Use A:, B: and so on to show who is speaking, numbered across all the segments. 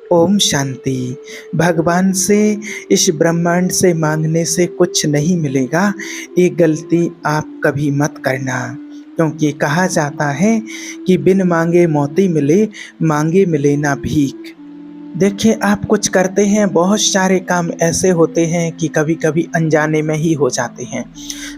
A: ओम शांति। भगवान से, इस ब्रह्मांड से मांगने से कुछ नहीं मिलेगा। ये गलती आप कभी मत करना, क्योंकि कहा जाता है कि बिन मांगे मोती मिले, मांगे मिले ना भीख। देखिए, आप कुछ करते हैं, बहुत सारे काम ऐसे होते हैं कि कभी कभी अनजाने में ही हो जाते हैं।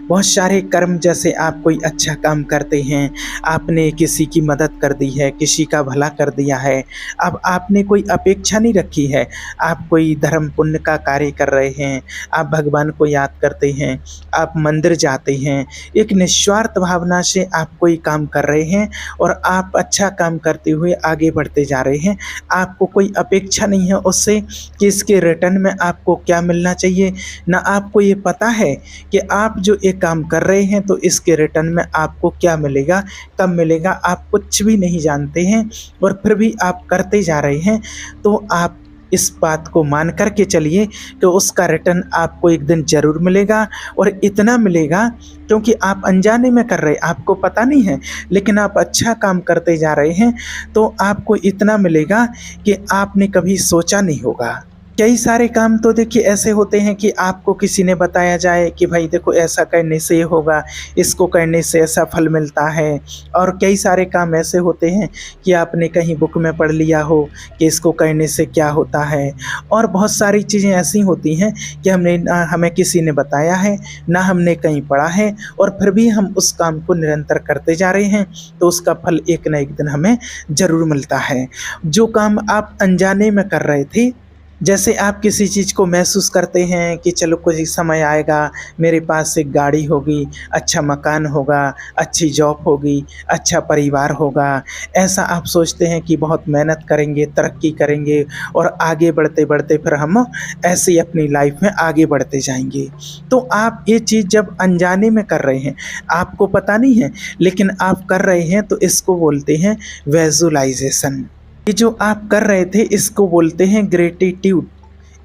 A: बहुत सारे कर्म, जैसे आप कोई अच्छा काम करते हैं, आपने किसी की मदद कर दी है, किसी का भला कर दिया है। अब आपने कोई अपेक्षा नहीं रखी है, आप कोई धर्म पुण्य का कार्य कर रहे हैं, आप भगवान को याद करते हैं, आप मंदिर जाते हैं, एक निस्वार्थ भावना से आप कोई काम कर रहे हैं और आप अच्छा काम करते हुए आगे बढ़ते जा रहे हैं। आपको कोई अपेक्षा नहीं है उससे कि इसके रिटर्न में आपको क्या मिलना चाहिए। ना आपको ये पता है कि आप जो एक काम कर रहे हैं तो इसके रिटर्न में आपको क्या मिलेगा, कब मिलेगा, आप कुछ भी नहीं जानते हैं और फिर भी आप करते जा रहे हैं। तो आप इस बात को मान कर के चलिए कि उसका रिटर्न आपको एक दिन ज़रूर मिलेगा, और इतना मिलेगा क्योंकि आप अनजाने में कर रहे हैं, आपको पता नहीं है, लेकिन आप अच्छा काम करते जा रहे हैं। तो आपको इतना मिलेगा कि आपने कभी सोचा नहीं होगा। कई सारे काम तो देखिए ऐसे होते हैं कि आपको किसी ने बताया जाए कि भाई देखो, ऐसा करने से ये होगा, इसको करने से ऐसा फल मिलता है। और कई सारे काम ऐसे होते हैं कि आपने कहीं बुक में पढ़ लिया हो कि इसको करने से क्या होता है। और बहुत सारी चीज़ें ऐसी होती हैं कि हमें किसी ने बताया है, ना हमने कहीं पढ़ा है, और फिर भी हम उस काम को निरंतर करते जा रहे हैं, तो उसका फल एक ना एक दिन हमें ज़रूर मिलता है। जो काम आप अनजाने में कर रहे थे, जैसे आप किसी चीज़ को महसूस करते हैं कि चलो कुछ समय आएगा, मेरे पास एक गाड़ी होगी, अच्छा मकान होगा, अच्छी जॉब होगी, अच्छा परिवार होगा। ऐसा आप सोचते हैं कि बहुत मेहनत करेंगे, तरक्की करेंगे, और आगे बढ़ते बढ़ते फिर हम ऐसे ही अपनी लाइफ में आगे बढ़ते जाएंगे। तो आप ये चीज़ जब अनजाने में कर रहे हैं, आपको पता नहीं है, लेकिन आप कर रहे हैं, तो इसको बोलते हैं विजुअलाइजेशन। ये जो आप कर रहे थे, इसको बोलते हैं ग्रेटिट्यूड।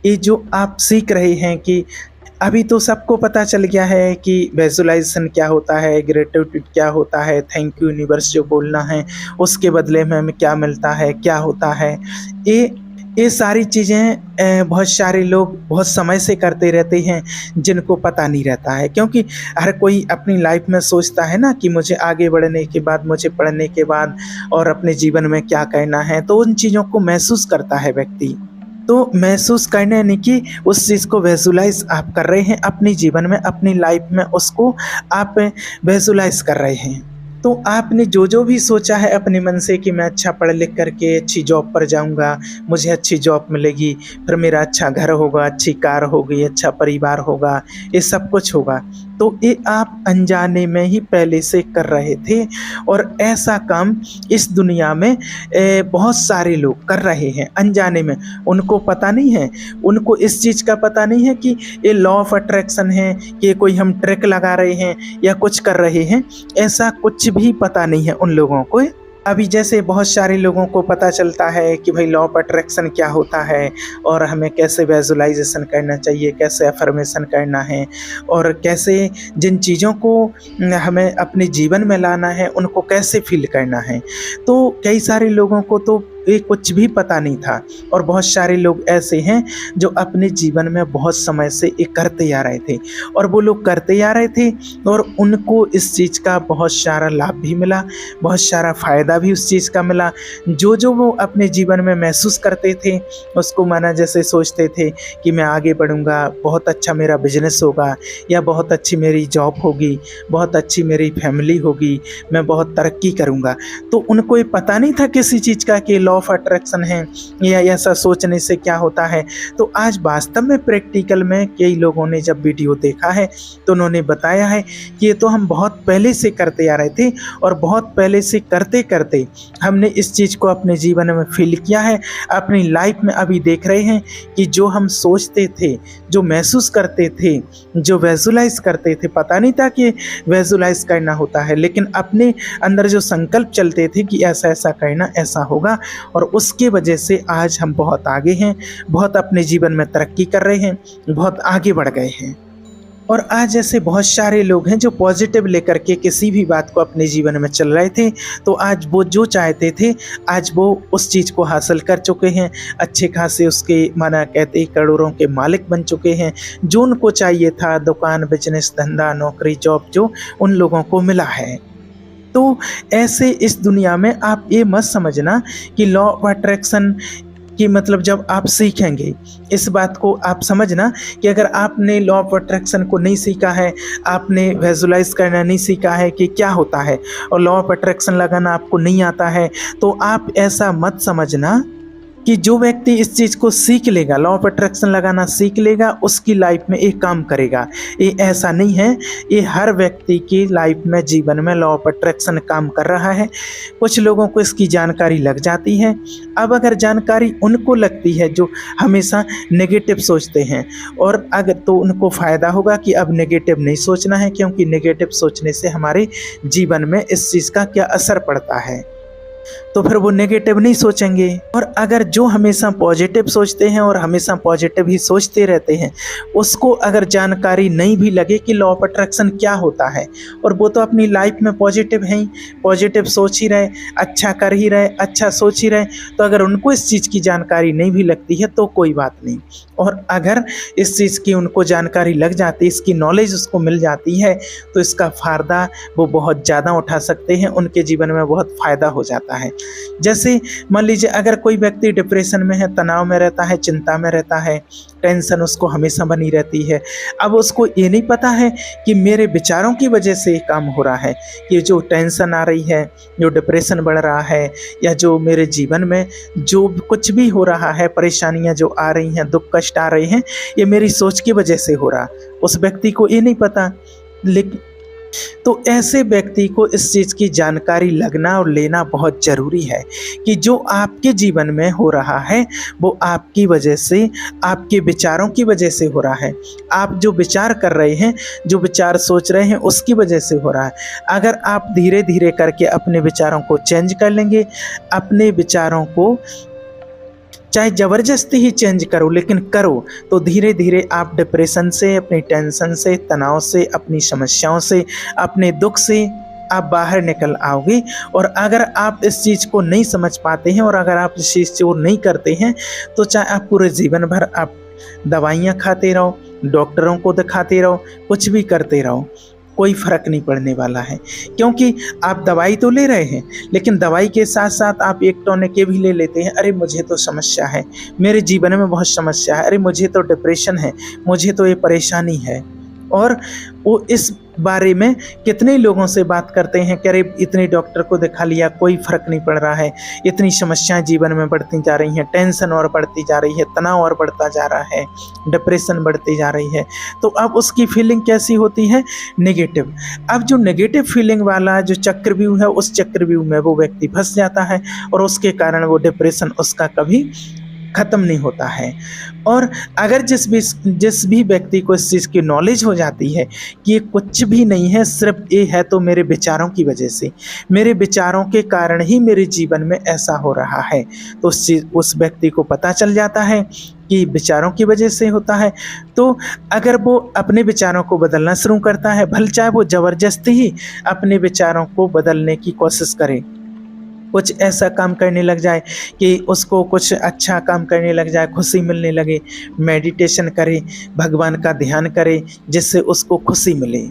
A: ये जो आप सीख रहे हैं कि अभी तो सबको पता चल गया है कि विजुअलाइजेशन क्या होता है, ग्रेटिट्यूड क्या होता है, थैंक यू यूनिवर्स जो बोलना है, उसके बदले में हमें क्या मिलता है, क्या होता है। ये ये सारी चीज़ें बहुत सारे लोग बहुत समय से करते रहते हैं, जिनको पता नहीं रहता है। क्योंकि हर कोई अपनी लाइफ में सोचता है ना कि मुझे आगे बढ़ने के बाद, मुझे पढ़ने के बाद और अपने जीवन में क्या करना है, तो उन चीज़ों को महसूस करता है व्यक्ति। तो महसूस करना यानी कि उस चीज़ को विजुअलाइज आप कर रहे हैं अपने जीवन में, अपनी लाइफ में उसको आप विजुअलाइज कर रहे हैं। तो आपने जो जो भी सोचा है अपने मन से कि मैं अच्छा पढ़ लिख करके अच्छी जॉब पर जाऊंगा, मुझे अच्छी जॉब मिलेगी, फिर मेरा अच्छा घर होगा, अच्छी कार होगी, अच्छा परिवार होगा, ये सब कुछ होगा, तो ये आप अनजाने में ही पहले से कर रहे थे। और ऐसा काम इस दुनिया में बहुत सारे लोग कर रहे हैं अनजाने में। उनको पता नहीं है, उनको इस चीज़ का पता नहीं है कि ये लॉ ऑफ अट्रैक्शन है, कि कोई हम ट्रिक लगा रहे हैं या कुछ कर रहे हैं। ऐसा कुछ भी पता नहीं है उन लोगों को। अभी जैसे बहुत सारे लोगों को पता चलता है कि भाई लॉ ऑफ अट्रैक्शन क्या होता है, और हमें कैसे विजुअलाइजेशन करना चाहिए, कैसे अफर्मेशन करना है, और कैसे जिन चीज़ों को हमें अपने जीवन में लाना है उनको कैसे फील करना है। तो कई सारे लोगों को तो ये कुछ भी पता नहीं था, और बहुत सारे लोग ऐसे हैं जो अपने जीवन में बहुत समय से ये करते आ रहे थे, और वो लोग करते आ रहे थे, और उनको इस चीज़ का बहुत सारा लाभ भी मिला, बहुत सारा फ़ायदा भी उस चीज़ का मिला। जो जो वो अपने जीवन में महसूस करते थे, उसको माना जैसे सोचते थे कि मैं आगे बढ़ूँगा, बहुत अच्छा मेरा बिजनेस होगा, या बहुत अच्छी मेरी जॉब होगी, बहुत अच्छी मेरी फैमिली होगी, मैं बहुत तरक्की करूँगा। तो उनको ये पता नहीं था किसी चीज़ का कि लॉ ऑफ अट्रैक्शन है, या ऐसा सोचने से क्या होता है। तो आज वास्तव में प्रैक्टिकल में कई लोगों ने जब वीडियो देखा है, तो उन्होंने बताया है कि ये तो हम बहुत पहले से करते आ रहे थे, और बहुत पहले से करते करते हमने इस चीज़ को अपने जीवन में फील किया है, अपनी लाइफ में अभी देख रहे हैं कि जो हम सोचते थे, जो महसूस करते थे, जो विजुअलाइज करते थे, पता नहीं था कि विजुअलाइज करना होता है, लेकिन अपने अंदर जो संकल्प चलते थे कि ऐसा ऐसा करना, ऐसा होगा, और उसके वजह से आज हम बहुत आगे हैं, बहुत अपने जीवन में तरक्की कर रहे हैं, बहुत आगे बढ़ गए हैं। और आज ऐसे बहुत सारे लोग हैं जो पॉजिटिव लेकर के किसी भी बात को अपने जीवन में चल रहे थे, तो आज वो जो चाहते थे, आज वो उस चीज़ को हासिल कर चुके हैं। अच्छे खासे उसके माना कहते करोड़ों के मालिक बन चुके हैं। जो उनको चाहिए था, दुकान, बिजनेस, धंधा, नौकरी, जॉब, जो उन लोगों को मिला है। तो ऐसे इस दुनिया में आप ये मत समझना कि लॉ ऑफ अट्रैक्शन कि मतलब जब आप सीखेंगे इस बात को, आप समझना कि अगर आपने लॉ ऑफ अट्रैक्शन को नहीं सीखा है, आपने विजुलाइज करना नहीं सीखा है कि क्या होता है, और लॉ ऑफ अट्रैक्शन लगाना आपको नहीं आता है, तो आप ऐसा मत समझना कि जो व्यक्ति इस चीज़ को सीख लेगा, लॉ ऑफ अट्रैक्शन लगाना सीख लेगा, उसकी लाइफ में एक काम करेगा। ये ऐसा नहीं है। ये हर व्यक्ति की लाइफ में, जीवन में लॉ ऑफ अट्रैक्शन काम कर रहा है। कुछ लोगों को इसकी जानकारी लग जाती है। अब अगर जानकारी उनको लगती है जो हमेशा नेगेटिव सोचते हैं, और अगर तो उनको फ़ायदा होगा कि अब नेगेटिव नहीं सोचना है, क्योंकि नेगेटिव सोचने से हमारे जीवन में इस चीज़ का क्या असर पड़ता है, तो फिर वो नेगेटिव नहीं सोचेंगे। और अगर जो हमेशा पॉजिटिव सोचते हैं और हमेशा पॉजिटिव ही सोचते रहते हैं, उसको अगर जानकारी नहीं भी लगे कि लॉ ऑफ अट्रैक्शन क्या होता है, और वो तो अपनी लाइफ में पॉजिटिव हैं ही, पॉजिटिव सोच ही रहे, अच्छा कर ही रहे, अच्छा सोच ही रहे, तो अगर उनको इस चीज़ की जानकारी नहीं भी लगती है तो कोई बात नहीं। और अगर इस चीज़ की उनको जानकारी लग जाती है, इसकी नॉलेज उसको मिल जाती है, तो इसका फ़ायदा वो बहुत ज़्यादा उठा सकते हैं, उनके जीवन में बहुत फ़ायदा हो जाता है। जैसे मान लीजिए अगर कोई व्यक्ति डिप्रेशन में है, तनाव में रहता है, चिंता में रहता है, टेंशन उसको हमेशा बनी रहती है। अब उसको ये नहीं पता है कि मेरे विचारों की वजह से ये काम हो रहा है, कि जो टेंशन आ रही है, जो डिप्रेशन बढ़ रहा है, या जो मेरे जीवन में जो कुछ भी हो रहा है, परेशानियां जो आ रही हैं, दुख कष्ट आ रहे हैं, ये मेरी सोच की वजह से हो रहा। उस व्यक्ति को ये नहीं पता। लेकिन तो ऐसे व्यक्ति को इस चीज़ की जानकारी लगना और लेना बहुत ज़रूरी है कि जो आपके जीवन में हो रहा है वो आपकी वजह से, आपके विचारों की वजह से हो रहा है। आप जो विचार कर रहे हैं, जो विचार सोच रहे हैं, उसकी वजह से हो रहा है। अगर आप धीरे धीरे करके अपने विचारों को चेंज कर लेंगे, अपने विचारों को चाहे ज़बरदस्ती ही चेंज करो, लेकिन करो, तो धीरे धीरे आप डिप्रेशन से, अपनी टेंशन से, तनाव से, अपनी समस्याओं से, अपने दुख से आप बाहर निकल आओगे। और अगर आप इस चीज़ को नहीं समझ पाते हैं, और अगर आप इस चीज़ को नहीं करते हैं, तो चाहे आप पूरे जीवन भर आप दवाइयाँ खाते रहो, डॉक्टरों को दिखाते रहो, कुछ भी करते रहो, कोई फ़र्क नहीं पड़ने वाला है। क्योंकि आप दवाई तो ले रहे हैं, लेकिन दवाई के साथ साथ आप एक टॉनिक ये भी ले लेते हैं, अरे मुझे तो समस्या है, मेरे जीवन में बहुत समस्या है, अरे मुझे तो डिप्रेशन है, मुझे तो ये परेशानी है। और वो इस बारे में कितने लोगों से बात करते हैं कि अरे इतने डॉक्टर को दिखा लिया, कोई फ़र्क नहीं पड़ रहा है, इतनी समस्याएं जीवन में बढ़ती जा रही हैं, टेंशन और बढ़ती जा रही है, तनाव और बढ़ता जा रहा है, डिप्रेशन बढ़ती जा रही है। तो अब उसकी फीलिंग कैसी होती है? नेगेटिव। अब जो नेगेटिव फीलिंग वाला जो चक्रव्यूह है, उस चक्रव्यूह में वो व्यक्ति फंस जाता है, और उसके कारण वो डिप्रेशन उसका कभी ख़त्म नहीं होता है। और अगर जिस भी व्यक्ति को इस चीज़ की नॉलेज हो जाती है कि ये कुछ भी नहीं है, सिर्फ ये है तो मेरे विचारों की वजह से, मेरे विचारों के कारण ही मेरे जीवन में ऐसा हो रहा है, तो उस व्यक्ति को पता चल जाता है कि विचारों की वजह से होता है। तो अगर वो अपने विचारों को बदलना शुरू करता है, भले चाहे वो ज़बरदस्ती ही अपने विचारों को बदलने की कोशिश करे, कुछ ऐसा काम करने लग जाए कि उसको कुछ अच्छा काम करने लग जाए, खुशी मिलने लगे, मेडिटेशन करे, भगवान का ध्यान करे, जिससे उसको खुशी मिले।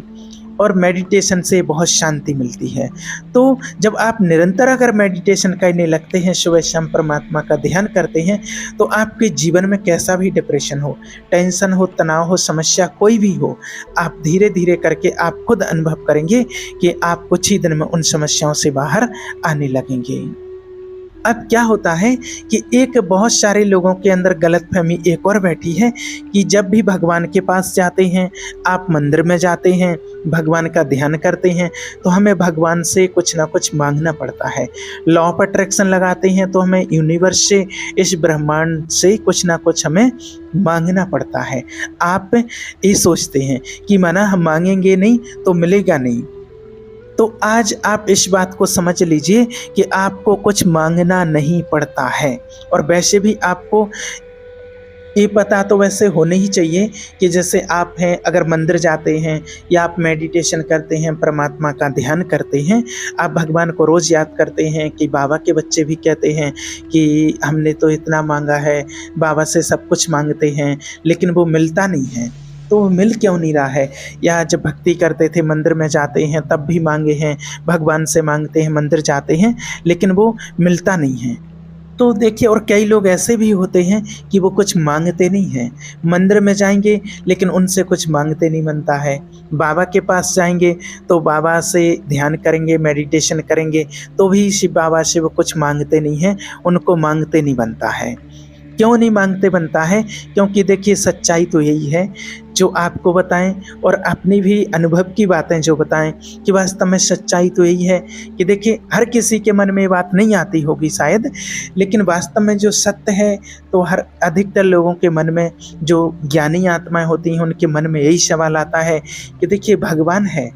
A: और मेडिटेशन से बहुत शांति मिलती है। तो जब आप निरंतर अगर मेडिटेशन करने लगते हैं, सुबह शाम परमात्मा का ध्यान करते हैं, तो आपके जीवन में कैसा भी डिप्रेशन हो, टेंशन हो, तनाव हो, समस्या कोई भी हो, आप धीरे धीरे करके आप खुद अनुभव करेंगे कि आप कुछ ही दिन में उन समस्याओं से बाहर आने लगेंगे। अब क्या होता है कि एक बहुत सारे लोगों के अंदर गलतफहमी एक और बैठी है कि जब भी भगवान के पास जाते हैं, आप मंदिर में जाते हैं, भगवान का ध्यान करते हैं, तो हमें भगवान से कुछ ना कुछ मांगना पड़ता है। लॉ ऑफ अट्रैक्शन लगाते हैं तो हमें यूनिवर्स से, इस ब्रह्मांड से कुछ ना कुछ हमें मांगना पड़ता है। आप ये सोचते हैं कि माना हम मांगेंगे नहीं तो मिलेगा नहीं, तो आज आप इस बात को समझ लीजिए कि आपको कुछ मांगना नहीं पड़ता है। और वैसे भी आपको ये पता तो वैसे होना ही चाहिए कि जैसे आप हैं, अगर मंदिर जाते हैं या आप मेडिटेशन करते हैं, परमात्मा का ध्यान करते हैं, आप भगवान को रोज़ याद करते हैं कि बाबा के बच्चे भी कहते हैं कि हमने तो इतना मांगा है, बाबा से सब कुछ मांगते हैं, लेकिन वो मिलता नहीं है। तो वो मिल क्यों नहीं रहा है? या जब भक्ति करते थे, मंदिर में जाते हैं, तब भी मांगे हैं, भगवान से मांगते हैं, मंदिर जाते हैं, लेकिन वो मिलता नहीं है। तो देखिए, और कई लोग ऐसे भी होते हैं कि वो कुछ मांगते नहीं हैं, मंदिर में जाएंगे लेकिन उनसे कुछ मांगते नहीं बनता है, बाबा के पास जाएंगे तो बाबा से ध्यान करेंगे, मेडिटेशन करेंगे, तो भी शिव बाबा से वो कुछ मांगते नहीं हैं, उनको मांगते नहीं बनता है। क्यों नहीं मांगते बनता है? क्योंकि देखिए, सच्चाई तो यही है जो आपको बताएं और अपनी भी अनुभव की बातें जो बताएं कि वास्तव में सच्चाई तो यही है कि देखिए, हर किसी के मन में ये बात नहीं आती होगी शायद, लेकिन वास्तव में जो सत्य है तो हर अधिकतर लोगों के मन में, जो ज्ञानी आत्माएं होती हैं, उनके मन में यही सवाल आता है कि देखिए, भगवान है,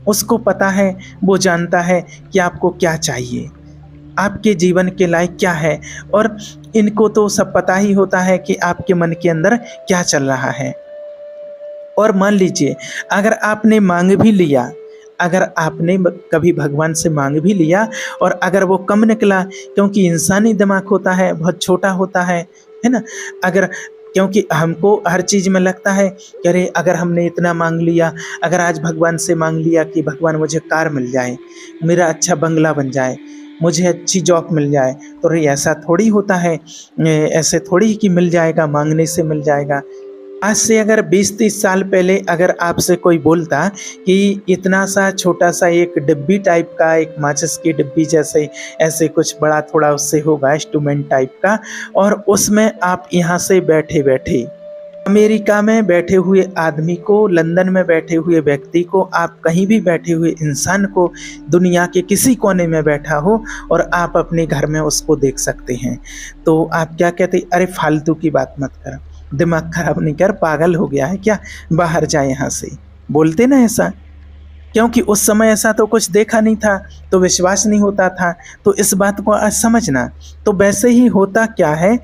A: उसको पता है, वो जानता है कि आपको क्या चाहिए, आपके जीवन के लायक क्या है, और इनको तो सब पता ही होता है कि आपके मन के अंदर क्या चल रहा है। और मान लीजिए, अगर आपने मांग भी लिया, अगर आपने कभी भगवान से मांग भी लिया और अगर वो कम निकला, क्योंकि इंसानी दिमाग होता है, बहुत छोटा होता है ना? अगर, क्योंकि हमको हर चीज़ में लगता है कि अरे, अगर हमने इतना मांग लिया, अगर आज भगवान से मांग लिया कि भगवान मुझे कार मिल जाए, मेरा अच्छा बंगला बन जाए, मुझे अच्छी जॉब मिल जाए, तो अरे ऐसा थोड़ी होता है, ऐसे थोड़ी कि मिल जाएगा, मांगने से मिल जाएगा। आज से अगर 20-30 साल पहले अगर आपसे कोई बोलता कि इतना सा छोटा सा एक डिब्बी टाइप का, एक माचिस की डिब्बी जैसे, ऐसे कुछ बड़ा थोड़ा उससे होगा इंस्ट्रूमेंट टाइप का, और उसमें आप यहाँ से बैठे बैठे अमेरिका में बैठे हुए आदमी को, लंदन में बैठे हुए व्यक्ति को, आप कहीं भी बैठे हुए इंसान को, दुनिया के किसी कोने में बैठा हो और आप अपने घर में उसको देख सकते हैं, तो आप क्या कहते? अरे फालतू की बात मत कर, दिमाग खराब नहीं कर, पागल हो गया है क्या, बाहर जाए यहाँ से, बोलते ना ऐसा। क्योंकि उस समय ऐसा तो कुछ देखा नहीं था, तो विश्वास नहीं होता था, तो इस बात को आज समझना। तो वैसे ही होता क्या है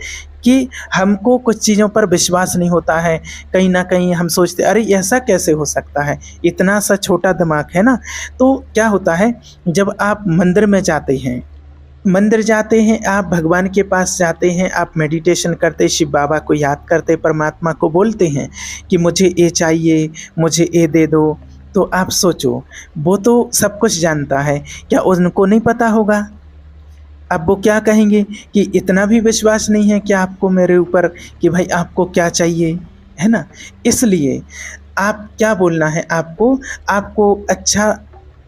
A: कि हमको कुछ चीज़ों पर विश्वास नहीं होता है, कहीं ना कहीं हम सोचते अरे ऐसा कैसे हो सकता है, इतना सा छोटा दिमाग है ना। तो क्या होता है, जब आप मंदिर में जाते हैं, मंदिर जाते हैं, आप भगवान के पास जाते हैं, आप मेडिटेशन करते, शिव बाबा को याद करते, परमात्मा को बोलते हैं कि मुझे ये चाहिए, मुझे ये दे दो, तो आप सोचो, वो तो सब कुछ जानता है, क्या उनको नहीं पता होगा? अब वो क्या कहेंगे कि इतना भी विश्वास नहीं है कि आपको मेरे ऊपर, कि भाई आपको क्या चाहिए, है ना? इसलिए आप क्या बोलना है आपको, आपको अच्छा,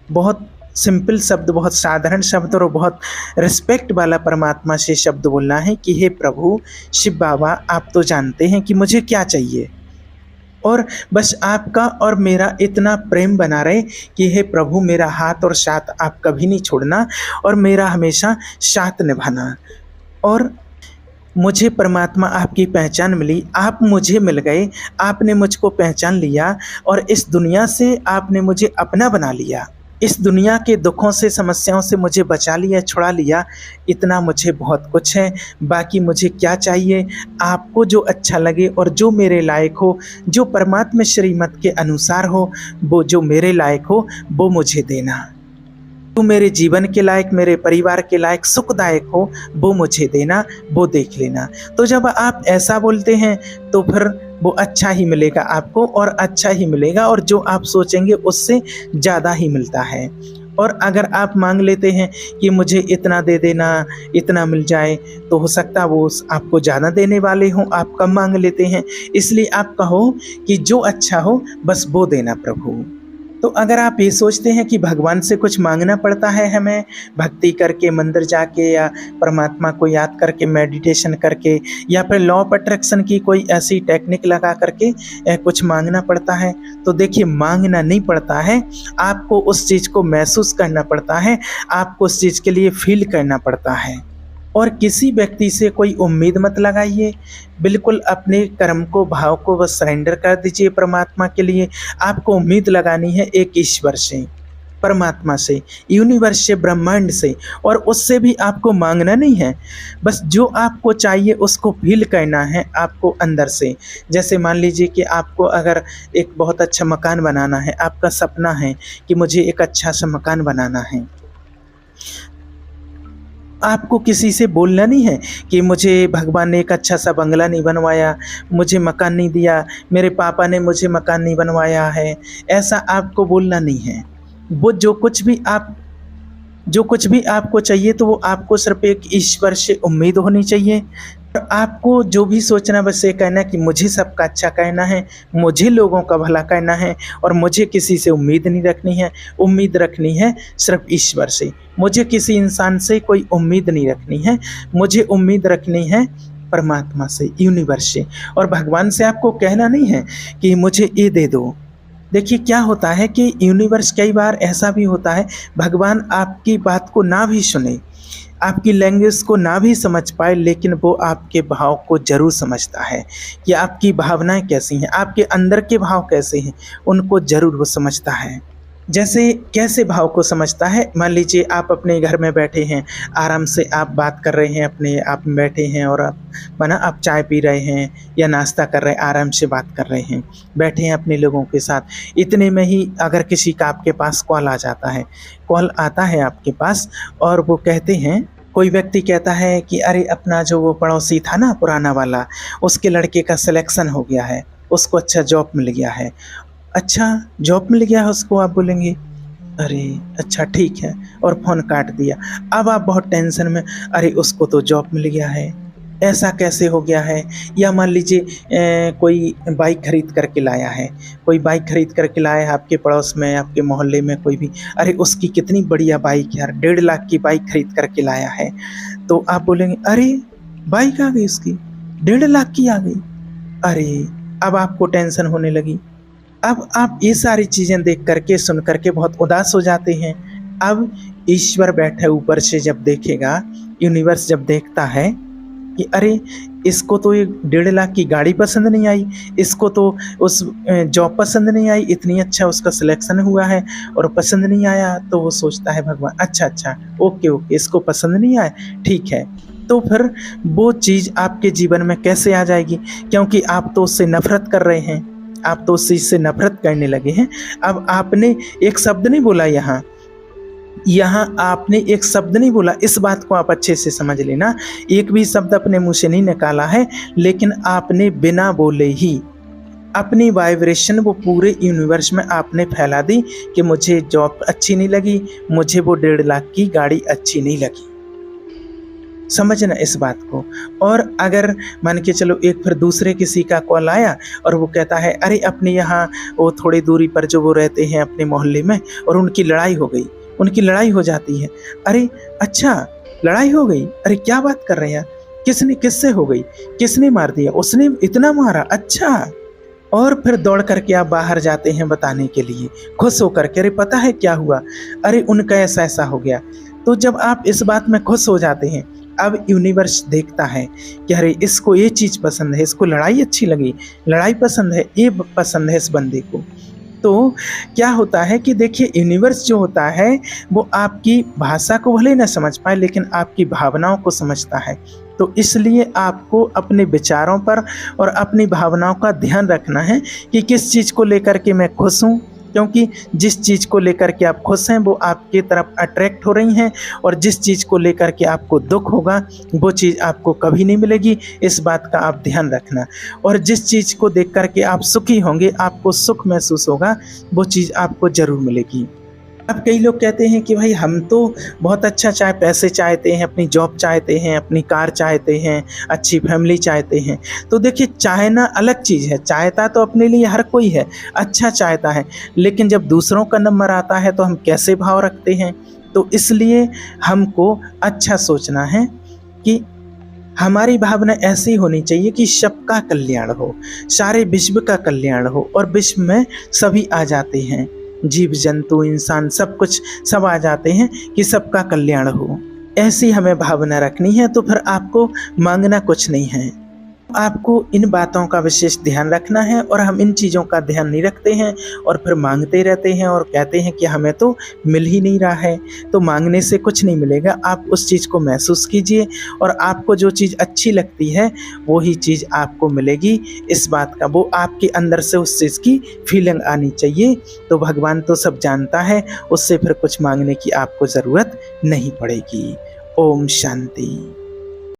A: बहुत सिंपल शब्द, बहुत साधारण शब्द और बहुत रिस्पेक्ट वाला परमात्मा से शब्द बोलना है कि हे प्रभु शिव बाबा, आप तो जानते हैं कि मुझे क्या चाहिए, और बस आपका और मेरा इतना प्रेम बना रहे कि हे प्रभु, मेरा हाथ और साथ आप कभी नहीं छोड़ना और मेरा हमेशा साथ निभाना। और मुझे परमात्मा आपकी पहचान मिली, आप मुझे मिल गए, आपने मुझको पहचान लिया और इस दुनिया से आपने मुझे अपना बना लिया, इस दुनिया के दुखों से, समस्याओं से मुझे बचा लिया, छुड़ा लिया, इतना मुझे बहुत कुछ है। बाकी मुझे क्या चाहिए, आपको जो अच्छा लगे और जो मेरे लायक हो, जो परमात्मा श्रीमत के अनुसार हो, वो जो मेरे लायक हो वो मुझे देना, जो मेरे जीवन के लायक, मेरे परिवार के लायक, सुखदायक हो वो मुझे देना, वो देख लेना। तो जब आप ऐसा बोलते हैं तो फिर वो अच्छा ही मिलेगा आपको, और अच्छा ही मिलेगा, और जो आप सोचेंगे उससे ज़्यादा ही मिलता है। और अगर आप मांग लेते हैं कि मुझे इतना दे देना, इतना मिल जाए, तो हो सकता है वो आपको ज़्यादा देने वाले हों, आप कम मांग लेते हैं। इसलिए आप कहो कि जो अच्छा हो बस वो देना प्रभु। तो अगर आप ये सोचते हैं कि भगवान से कुछ मांगना पड़ता है हमें, भक्ति करके, मंदिर जाके, या परमात्मा को याद करके, मेडिटेशन करके, या फिर लॉ ऑफ अट्रैक्शन की कोई ऐसी टेक्निक लगा करके कुछ मांगना पड़ता है, तो देखिए, मांगना नहीं पड़ता है, आपको उस चीज़ को महसूस करना पड़ता है, आपको उस चीज़ के लिए फील करना पड़ता है। और किसी व्यक्ति से कोई उम्मीद मत लगाइए, बिल्कुल अपने कर्म को, भाव को बस सरेंडर कर दीजिए परमात्मा के लिए। आपको उम्मीद लगानी है एक ईश्वर से, परमात्मा से, यूनिवर्स से, ब्रह्मांड से, और उससे भी आपको मांगना नहीं है। बस जो आपको चाहिए उसको फील करना है आपको अंदर से। जैसे मान लीजिए कि आपको अगर एक बहुत अच्छा मकान बनाना है, आपका सपना है कि मुझे एक अच्छा सा मकान बनाना है, आपको किसी से बोलना नहीं है कि मुझे भगवान ने एक अच्छा सा बंगला नहीं बनवाया, मुझे मकान नहीं दिया, मेरे पापा ने मुझे मकान नहीं बनवाया है, ऐसा आपको बोलना नहीं है। वो जो कुछ भी आपको चाहिए तो वो आपको सिर्फ एक ईश्वर से उम्मीद होनी चाहिए। और आपको जो भी सोचना बस ये कहना है कि मुझे सबका अच्छा कहना है, मुझे लोगों का भला करना है, और मुझे किसी से उम्मीद नहीं रखनी है। उम्मीद रखनी है सिर्फ ईश्वर से। मुझे किसी इंसान से कोई उम्मीद नहीं रखनी है, मुझे उम्मीद रखनी है परमात्मा से, यूनिवर्स से। और भगवान से आपको कहना नहीं है कि मुझे ये दे दो। देखिए क्या होता है कि यूनिवर्स कई बार ऐसा भी होता है, भगवान आपकी बात को ना भी सुने, आपकी लैंग्वेज को ना भी समझ पाए, लेकिन वो आपके भाव को ज़रूर समझता है कि आपकी भावनाएं कैसी हैं, आपके अंदर के भाव कैसे हैं, उनको ज़रूर वो समझता है। जैसे कैसे भाव को समझता है, मान लीजिए आप अपने घर में बैठे हैं, आराम से आप बात कर रहे हैं, अपने आप में बैठे हैं, और आप चाय पी रहे हैं या नाश्ता कर रहे हैं, आराम से बात कर रहे हैं, बैठे हैं अपने लोगों के साथ। इतने में ही अगर किसी का आपके पास कॉल आ जाता है, कॉल आता है आपके पास, और वो कहते हैं, कोई व्यक्ति कहता है कि अरे अपना जो वो पड़ोसी था ना पुराना वाला, उसके लड़के का सिलेक्शन हो गया है, उसको अच्छा जॉब मिल गया है। अच्छा जॉब मिल गया है उसको, आप बोलेंगे अरे अच्छा ठीक है, और फ़ोन काट दिया। अब आप बहुत टेंशन में, अरे उसको तो जॉब मिल गया है, ऐसा कैसे हो गया है। या मान लीजिए कोई बाइक खरीद करके लाया है, कोई बाइक खरीद करके लाया है आपके पड़ोस में, आपके मोहल्ले में कोई भी, अरे उसकी कितनी बढ़िया बाइक यार, 1.5 लाख की बाइक खरीद करके लाया है। तो आप बोलेंगे अरे बाइक आ गई उसकी, 1.5 लाख की आ गई, अरे अब आपको टेंशन होने लगी। अब आप ये सारी चीज़ें देख करके, सुन करके बहुत उदास हो जाते हैं। अब ईश्वर बैठे ऊपर से जब देखेगा, यूनिवर्स जब देखता है कि अरे इसको तो ये 1.5 लाख की गाड़ी पसंद नहीं आई, इसको तो उस जॉब पसंद नहीं आई, इतनी अच्छा उसका सिलेक्शन हुआ है और पसंद नहीं आया, तो वो सोचता है भगवान अच्छा ओके इसको पसंद नहीं आया, ठीक है। तो फिर वो चीज़ आपके जीवन में कैसे आ जाएगी, क्योंकि आप तो उससे नफरत कर रहे हैं, आप तो उस चीज़ से नफरत करने लगे हैं। अब आपने एक शब्द नहीं बोला, यहाँ आपने एक शब्द नहीं बोला, इस बात को आप अच्छे से समझ लेना। एक भी शब्द अपने मुंह से नहीं निकाला है, लेकिन आपने बिना बोले ही अपनी वाइब्रेशन वो पूरे यूनिवर्स में आपने फैला दी कि मुझे जॉब अच्छी नहीं लगी, मुझे वो 1.5 लाख की गाड़ी अच्छी नहीं लगी। समझना इस बात को। और अगर मान के चलो एक फिर दूसरे किसी का कॉल आया और वो कहता है अरे अपने यहाँ वो थोड़ी दूरी पर जो वो रहते हैं अपने मोहल्ले में, और उनकी लड़ाई हो गई, उनकी लड़ाई हो जाती है। अरे अच्छा लड़ाई हो गई, अरे क्या बात कर रहे हैं, किससे हो गई, किसने मार दिया, उसने इतना मारा, अच्छा। और फिर दौड़ करके आप बाहर जाते हैं बताने के लिए, खुश होकर के, अरे पता है क्या हुआ, अरे उनका ऐसा हो गया। तो जब आप इस बात में खुश हो जाते हैं, अब यूनिवर्स देखता है कि अरे इसको ये चीज़ पसंद है, इसको लड़ाई अच्छी लगी, लड़ाई पसंद है, ये पसंद है इस बंदे को। तो क्या होता है कि देखिए यूनिवर्स जो होता है वो आपकी भाषा को भले न समझ पाए, लेकिन आपकी भावनाओं को समझता है। तो इसलिए आपको अपने विचारों पर और अपनी भावनाओं का ध्यान रखना है कि किस चीज़ को लेकर के मैं खुश हूँ, क्योंकि जिस चीज़ को लेकर के आप खुश हैं वो आपके तरफ अट्रैक्ट हो रही हैं, और जिस चीज़ को लेकर के आपको दुख होगा वो चीज़ आपको कभी नहीं मिलेगी। इस बात का आप ध्यान रखना। और जिस चीज़ को देख कर के आप सुखी होंगे, आपको सुख महसूस होगा, वो चीज़ आपको ज़रूर मिलेगी। अब कई लोग कहते हैं कि भाई हम तो बहुत अच्छा पैसे चाहते हैं, अपनी जॉब चाहते हैं, अपनी कार चाहते हैं, अच्छी फैमिली चाहते हैं। तो देखिए चाहना अलग चीज़ है, चाहता तो अपने लिए हर कोई है, अच्छा चाहता है, लेकिन जब दूसरों का नंबर आता है तो हम कैसे भाव रखते हैं। तो इसलिए हमको अच्छा सोचना है कि हमारी भावना ऐसी होनी चाहिए कि सबका कल्याण हो, सारे विश्व का कल्याण हो, और विश्व में सभी आ जाते हैं, जीव जंतु इंसान सब कुछ सब आ जाते हैं कि सबका कल्याण हो। ऐसी हमें भावना रखनी है, तो फिर आपको मांगना कुछ नहीं है, आपको इन बातों का विशेष ध्यान रखना है और हम इन चीज़ों का ध्यान नहीं रखते हैं और फिर मांगते रहते हैं और कहते हैं कि हमें तो मिल ही नहीं रहा है। तो मांगने से कुछ नहीं मिलेगा, आप उस चीज़ को महसूस कीजिए और आपको जो चीज़ अच्छी लगती है वो ही चीज़ आपको मिलेगी। इस बात का वो आपके अंदर से उस चीज़ की फीलिंग आनी चाहिए। तो भगवान तो सब जानता है, उससे फिर कुछ मांगने की आपको ज़रूरत नहीं पड़ेगी। ओम शांति।